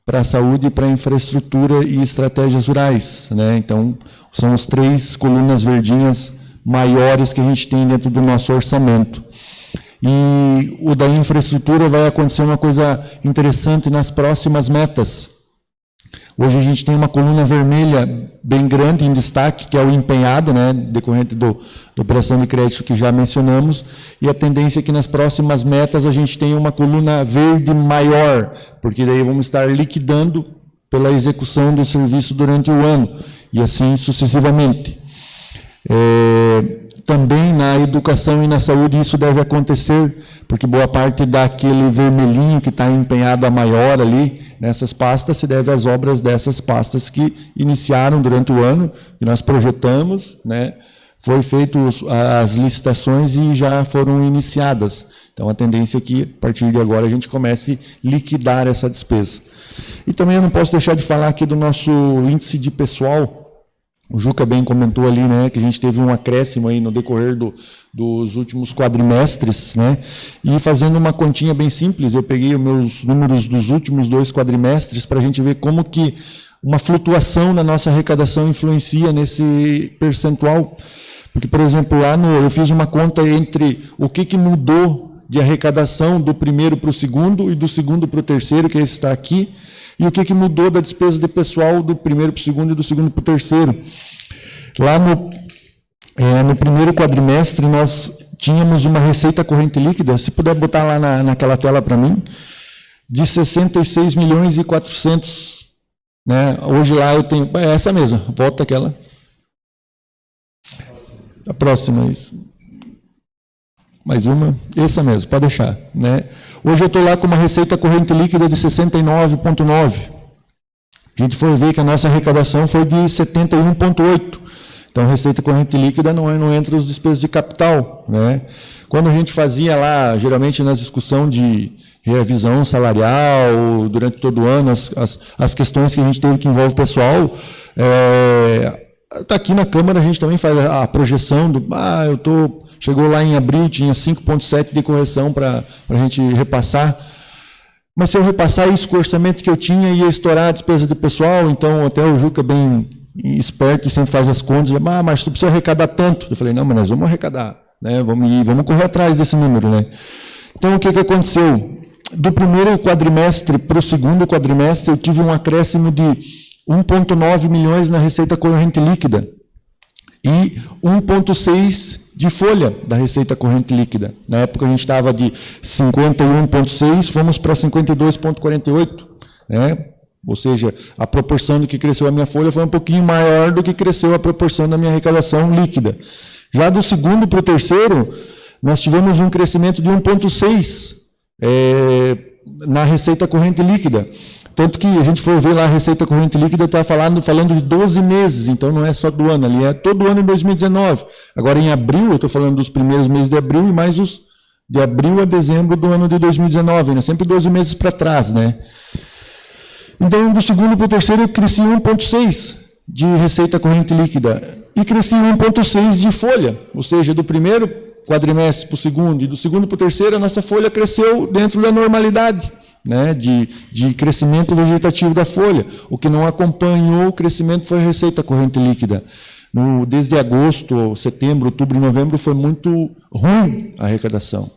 para a saúde, para a infraestrutura e estratégias rurais, né? Então, são as 3 colunas verdinhas maiores que a gente tem dentro do nosso orçamento. E o da infraestrutura vai acontecer uma coisa interessante nas próximas metas. Hoje a gente tem uma coluna vermelha bem grande em destaque, que é o empenhado, né, decorrente da operação de crédito que já mencionamos, e a tendência é que nas próximas metas a gente tenha uma coluna verde maior, porque daí vamos estar liquidando pela execução do serviço durante o ano, e assim sucessivamente. Também na educação e na saúde isso deve acontecer, porque boa parte daquele vermelhinho que está empenhado a maior ali, nessas pastas, se deve às obras dessas pastas que iniciaram durante o ano, que nós projetamos, né? Foi feito as licitações e já foram iniciadas. Então, a tendência é que, a partir de agora, a gente comece a liquidar essa despesa. E também eu não posso deixar de falar aqui do nosso índice de pessoal. O Juca bem comentou ali, né, que a gente teve um acréscimo aí no decorrer dos últimos quadrimestres, né, e fazendo uma continha bem simples, eu peguei os meus números dos últimos 2 quadrimestres para a gente ver como que uma flutuação na nossa arrecadação influencia nesse percentual. Porque, por exemplo, lá eu fiz uma conta entre o que mudou de arrecadação do primeiro para o segundo e do segundo para o terceiro, que está aqui, e o que mudou da despesa de pessoal do primeiro para o segundo e do segundo para o terceiro. Lá no primeiro quadrimestre, nós tínhamos uma receita corrente líquida, se puder botar lá naquela tela para mim, de 66 milhões e 400. Né? Hoje lá eu tenho... É essa mesma, volta aquela. A próxima, isso. Mais uma, essa mesmo, pode deixar. Né? Hoje eu estou lá com uma receita corrente líquida de 69,9. A gente for ver que a nossa arrecadação foi de 71,8. Então, a receita corrente líquida não entra os despesas de capital. Né? Quando a gente fazia lá, geralmente nas discussões de revisão salarial, durante todo o ano, as questões que a gente teve que envolve o pessoal, aqui na Câmara a gente também faz a projeção do... Chegou lá em abril, tinha 5,7 de correção para a gente repassar. Mas se eu repassar isso com o orçamento que eu tinha, ia estourar a despesa de pessoal, então até o Juca, bem esperto, sempre faz as contas, mas tu precisa arrecadar tanto. Eu falei, não, mas nós vamos arrecadar, né? Vamos correr atrás desse número, né? Então, o que aconteceu? Do primeiro quadrimestre para o segundo quadrimestre, eu tive um acréscimo de 1,9 milhões na receita corrente líquida e 1,6 de folha da receita corrente líquida. Na época a gente estava de 51,6, fomos para 52,48, né? Ou seja, a proporção do que cresceu a minha folha foi um pouquinho maior do que cresceu a proporção da minha arrecadação líquida. Já do segundo para o terceiro, nós tivemos um crescimento de 1,6 na receita corrente líquida. Tanto que a gente for ver lá a receita corrente líquida, está falando de 12 meses, então não é só do ano, ali é todo ano em 2019. Agora, em abril, eu estou falando dos primeiros meses de abril e mais os de abril a dezembro do ano de 2019, né? Sempre 12 meses para trás, né? Então, do segundo para o terceiro, eu cresci 1,6 de receita corrente líquida e cresci 1,6 de folha, ou seja, do primeiro quadrimestre para o segundo e do segundo para o terceiro, a nossa folha cresceu dentro da normalidade, né, de crescimento vegetativo da folha. O que não acompanhou o crescimento foi a receita corrente líquida. Desde agosto, setembro, outubro e novembro foi muito ruim a arrecadação,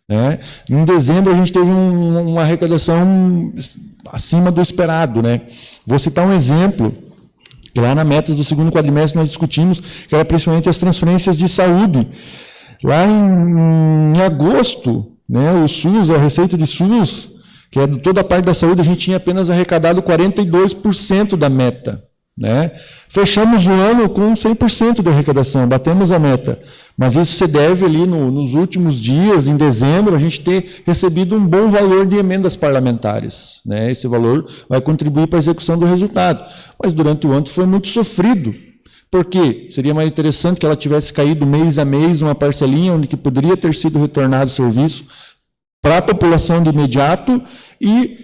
né? Em dezembro a gente teve uma arrecadação acima do esperado, né? Vou citar um exemplo, que lá na metas do segundo quadrimestre nós discutimos, que era principalmente as transferências de saúde. Lá em agosto, né, o SUS, a receita de SUS, que é de toda a parte da saúde, a gente tinha apenas arrecadado 42% da meta, né? Fechamos o ano com 100% de arrecadação, batemos a meta. Mas isso se deve ali nos últimos dias, em dezembro, a gente ter recebido um bom valor de emendas parlamentares, né? Esse valor vai contribuir para a execução do resultado. Mas durante o ano foi muito sofrido. Por quê? Seria mais interessante que ela tivesse caído mês a mês, uma parcelinha onde que poderia ter sido retornado o serviço para a população de imediato, e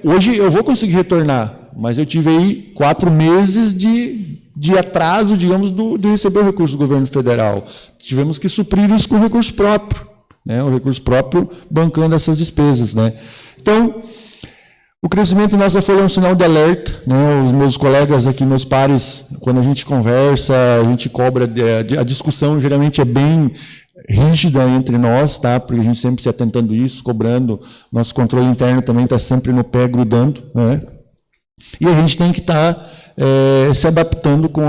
hoje eu vou conseguir retornar, mas eu tive aí 4 meses de atraso, digamos, de receber o recurso do governo federal. Tivemos que suprir isso com recurso próprio, né? O recurso próprio bancando essas despesas, né? Então, o crescimento nossa folha é um sinal de alerta, né? Os meus colegas aqui, meus pares, quando a gente conversa, a gente cobra, a discussão geralmente é bem rígida entre nós, tá? Porque a gente sempre se atentando isso, cobrando, nosso controle interno também está sempre no pé grudando, né? E a gente tem que estar se adaptando com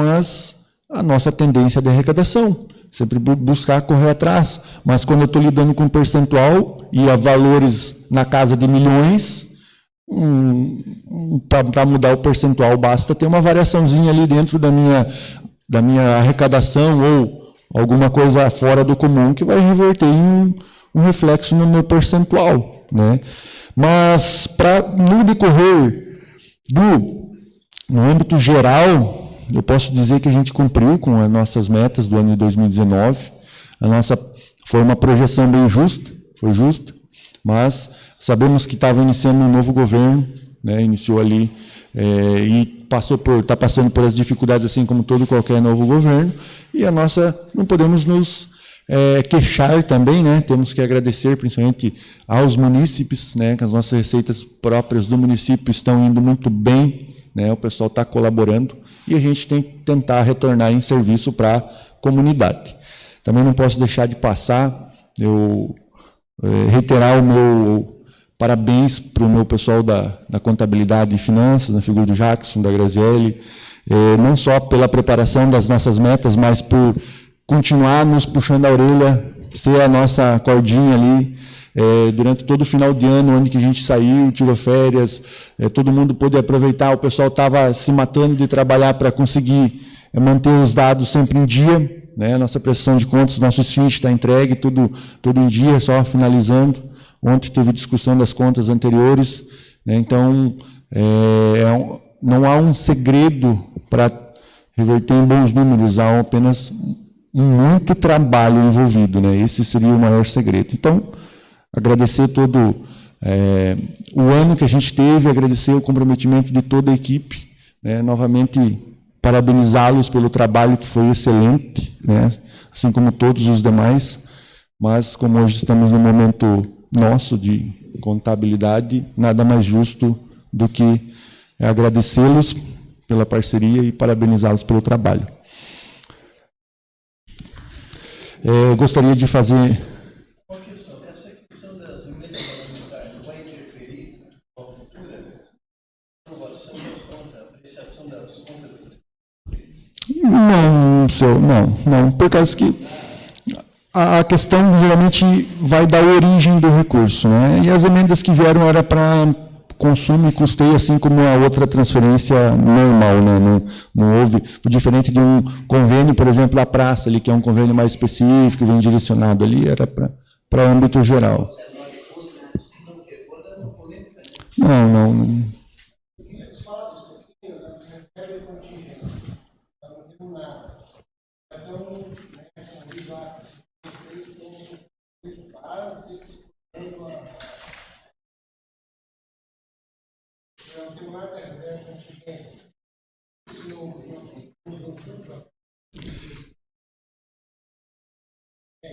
a nossa tendência de arrecadação, sempre buscar correr atrás. Mas quando eu estou lidando com percentual e a valores na casa de milhões, para mudar o percentual basta ter uma variaçãozinha ali dentro da minha arrecadação ou alguma coisa fora do comum que vai reverter em um reflexo no meu percentual, né? Mas no decorrer no âmbito geral, eu posso dizer que a gente cumpriu com as nossas metas do ano de 2019. Foi uma projeção bem justa, foi justa, mas sabemos que estava iniciando um novo governo, né? Iniciou ali e está passando por as dificuldades, assim como qualquer novo governo, e não podemos nos queixar também, né? Temos que agradecer principalmente aos munícipes, né? Que as nossas receitas próprias do município estão indo muito bem, né? O pessoal está colaborando e a gente tem que tentar retornar em serviço para a comunidade. Também não posso deixar de passar, reiterar o meu parabéns para o meu pessoal da contabilidade e finanças, na figura do Jackson, da Graziele, não só pela preparação das nossas metas, mas por continuar nos puxando a orelha, ser a nossa cordinha ali, durante todo o final de ano, onde que a gente saiu, tirou férias, todo mundo pôde aproveitar, o pessoal estava se matando de trabalhar para conseguir manter os dados sempre em dia, né? Nossa prestação de contas, nosso fiches está entregue, tudo em dia, só finalizando. Ontem teve discussão das contas anteriores, né? Então, não há um segredo para reverter em bons números, há apenas muito trabalho envolvido, né? Esse seria o maior segredo. Então, agradecer todo o ano que a gente teve, agradecer o comprometimento de toda a equipe, né? Novamente, parabenizá-los pelo trabalho que foi excelente, né? Assim como todos os demais, mas como hoje estamos no momento nosso de contabilidade, nada mais justo do que agradecê-los pela parceria e parabenizá-los pelo trabalho. Eu gostaria de fazer... Essa questão das emendas parlamentares não vai interferir na futura aprovação das contas, apreciação das contas? Não, por causa que a questão geralmente vai dar origem do recurso, né? E as emendas que vieram era para consumo e custeio, assim como a outra transferência normal, né? Não houve, diferente de um convênio, por exemplo, da praça, ali, que é um convênio mais específico, vem direcionado ali, era para âmbito geral. Não.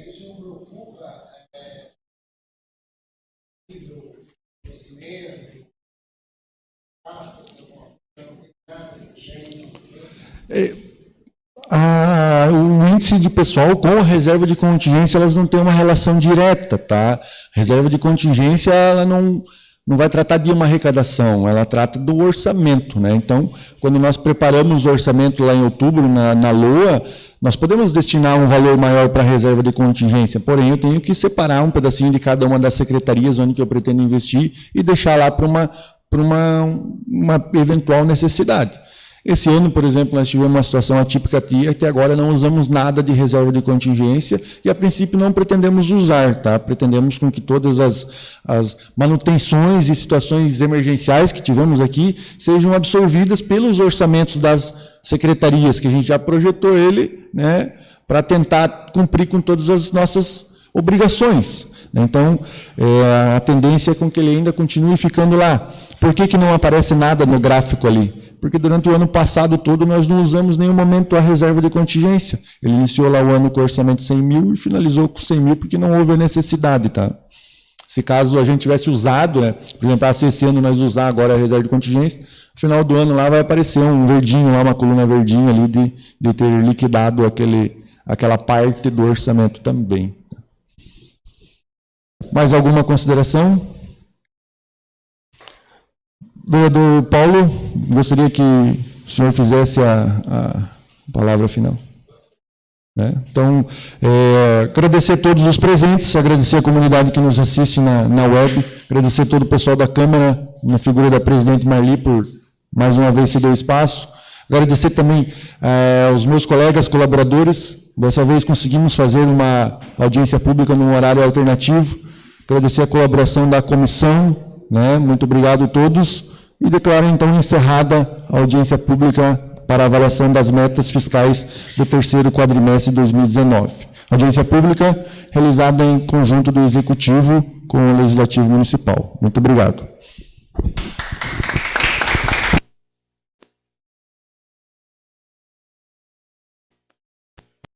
Isso não preocupa o crescimento, o índice de pessoal com a reserva de contingência, elas não têm uma relação direta, tá? Reserva de contingência, ela não vai tratar de uma arrecadação, ela trata do orçamento, né? Então, quando nós preparamos o orçamento lá em outubro, na LOA, nós podemos destinar um valor maior para a reserva de contingência, porém eu tenho que separar um pedacinho de cada uma das secretarias onde que eu pretendo investir e deixar lá para uma eventual necessidade. Esse ano, por exemplo, nós tivemos uma situação atípica aqui, que agora não usamos nada de reserva de contingência e, a princípio, não pretendemos usar, tá? Pretendemos com que todas as manutenções e situações emergenciais que tivemos aqui sejam absorvidas pelos orçamentos das secretarias, que a gente já projetou ele, né, para tentar cumprir com todas as nossas obrigações. Então, a tendência é com que ele ainda continue ficando lá. Por que não aparece nada no gráfico ali? Porque durante o ano passado todo nós não usamos em nenhum momento a reserva de contingência. Ele iniciou lá o ano com orçamento de 100 mil e finalizou com 100 mil porque não houve a necessidade, tá? Se caso a gente tivesse usado, né, por exemplo, se esse ano nós usar agora a reserva de contingência, no final do ano lá vai aparecer um verdinho, lá, uma coluna verdinha ali de ter liquidado aquela parte do orçamento também. Mais alguma consideração? Vereador Paulo, gostaria que o senhor fizesse a palavra final. Então, agradecer a todos os presentes, agradecer a comunidade que nos assiste na web, agradecer a todo o pessoal da Câmara, na figura da presidente Marli, por mais uma vez ceder o espaço. Agradecer também aos meus colegas colaboradores. Dessa vez conseguimos fazer uma audiência pública num horário alternativo. Agradecer a colaboração da comissão, né? Muito obrigado a todos. E declaro, então, encerrada a audiência pública para avaliação das metas fiscais do terceiro quadrimestre de 2019. Audiência pública realizada em conjunto do Executivo com o Legislativo Municipal. Muito obrigado.